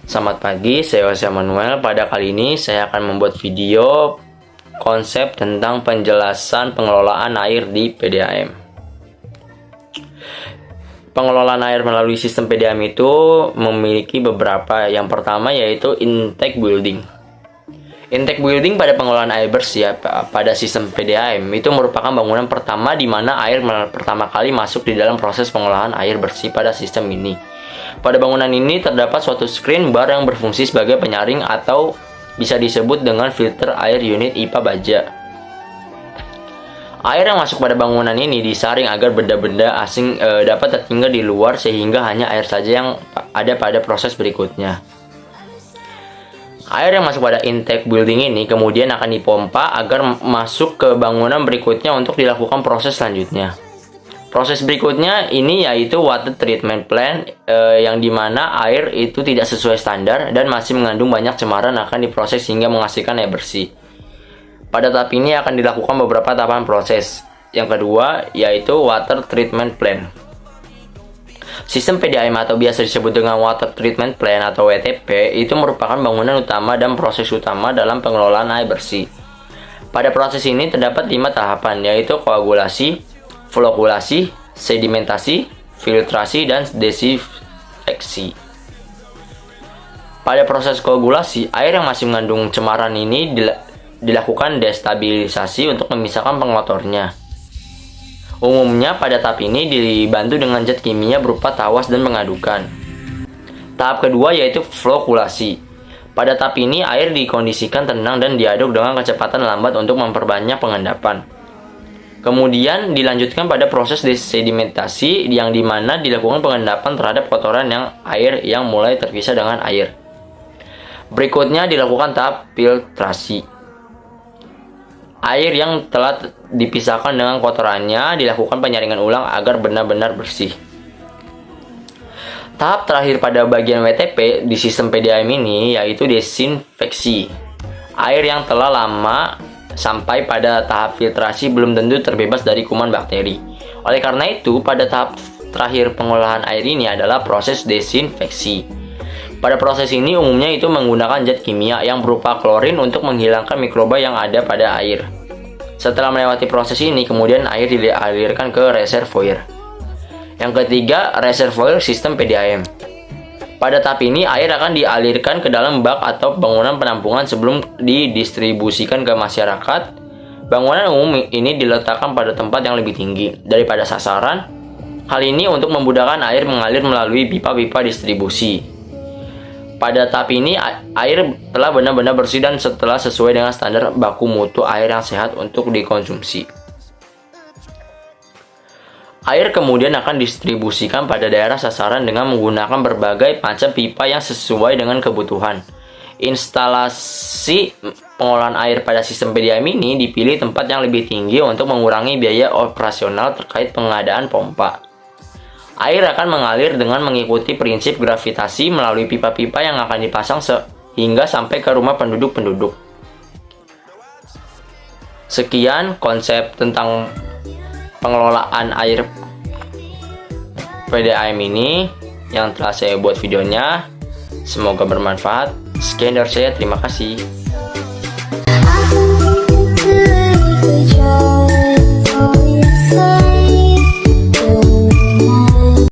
Selamat pagi, saya Jose Manuel. Pada kali ini saya akan membuat video konsep tentang penjelasan pengelolaan air di PDAM. Pengelolaan air melalui sistem PDAM itu memiliki beberapa. Yang pertama yaitu intake building. Intake building pada pengelolaan air bersih pada sistem PDAM itu merupakan bangunan pertama di mana air pertama kali masuk di dalam proses pengolahan air bersih pada sistem ini. Pada bangunan ini terdapat suatu screen bar yang berfungsi sebagai penyaring atau bisa disebut dengan filter air unit IPA baja. Air yang masuk pada bangunan ini disaring agar benda-benda asing dapat tertinggal di luar sehingga hanya air saja yang ada pada proses berikutnya. Air yang masuk pada intake building ini kemudian akan dipompa agar masuk ke bangunan berikutnya untuk dilakukan proses selanjutnya. Proses berikutnya ini yaitu water treatment plant yang dimana air itu tidak sesuai standar dan masih mengandung banyak cemaran akan diproses hingga menghasilkan air bersih. Pada tahap ini akan dilakukan beberapa tahapan proses. Yang kedua yaitu water treatment plant. Sistem PDAM atau biasa disebut dengan water treatment plant atau WTP itu merupakan bangunan utama dan proses utama dalam pengelolaan air bersih. Pada proses ini terdapat 5 tahapan yaitu koagulasi, flokulasi, sedimentasi, filtrasi, dan desinfeksi. Pada proses koagulasi, air yang masih mengandung cemaran ini dilakukan destabilisasi untuk memisahkan pengotornya. Umumnya pada tahap ini dibantu dengan zat kimia berupa tawas dan pengadukan. Tahap kedua yaitu flokulasi. Pada tahap ini air dikondisikan tenang dan diaduk dengan kecepatan lambat untuk memperbanyak pengendapan. Kemudian dilanjutkan pada proses desedimentasi yang dimana dilakukan pengendapan terhadap kotoran air yang mulai terpisah dengan air. Berikutnya dilakukan tahap filtrasi. Air yang telah dipisahkan dengan kotorannya dilakukan penyaringan ulang agar benar-benar bersih. Tahap terakhir pada bagian WTP di sistem PDAM ini yaitu desinfeksi. Air yang telah lama sampai pada tahap filtrasi belum tentu terbebas dari kuman bakteri. Oleh karena itu, pada tahap terakhir pengolahan air ini adalah proses desinfeksi. Pada proses ini umumnya itu menggunakan zat kimia yang berupa klorin untuk menghilangkan mikroba yang ada pada air. Setelah melewati proses ini, kemudian air dialirkan ke reservoir. Yang ketiga, reservoir sistem PDAM. Pada tahap ini, air akan dialirkan ke dalam bak atau bangunan penampungan sebelum didistribusikan ke masyarakat. Bangunan umum ini diletakkan pada tempat yang lebih tinggi daripada sasaran. Hal ini untuk memudahkan air mengalir melalui pipa-pipa distribusi. Pada tahap ini, air telah benar-benar bersih dan setelah sesuai dengan standar baku mutu air yang sehat untuk dikonsumsi. Air kemudian akan didistribusikan pada daerah sasaran dengan menggunakan berbagai macam pipa yang sesuai dengan kebutuhan. Instalasi pengolahan air pada sistem PDAM ini dipilih tempat yang lebih tinggi untuk mengurangi biaya operasional terkait pengadaan pompa. Air akan mengalir dengan mengikuti prinsip gravitasi melalui pipa-pipa yang akan dipasang hingga sampai ke rumah penduduk-penduduk. Sekian konsep tentang pengelolaan air PDAM ini yang telah saya buat videonya. Semoga bermanfaat. Sekian dari saya, terima kasih.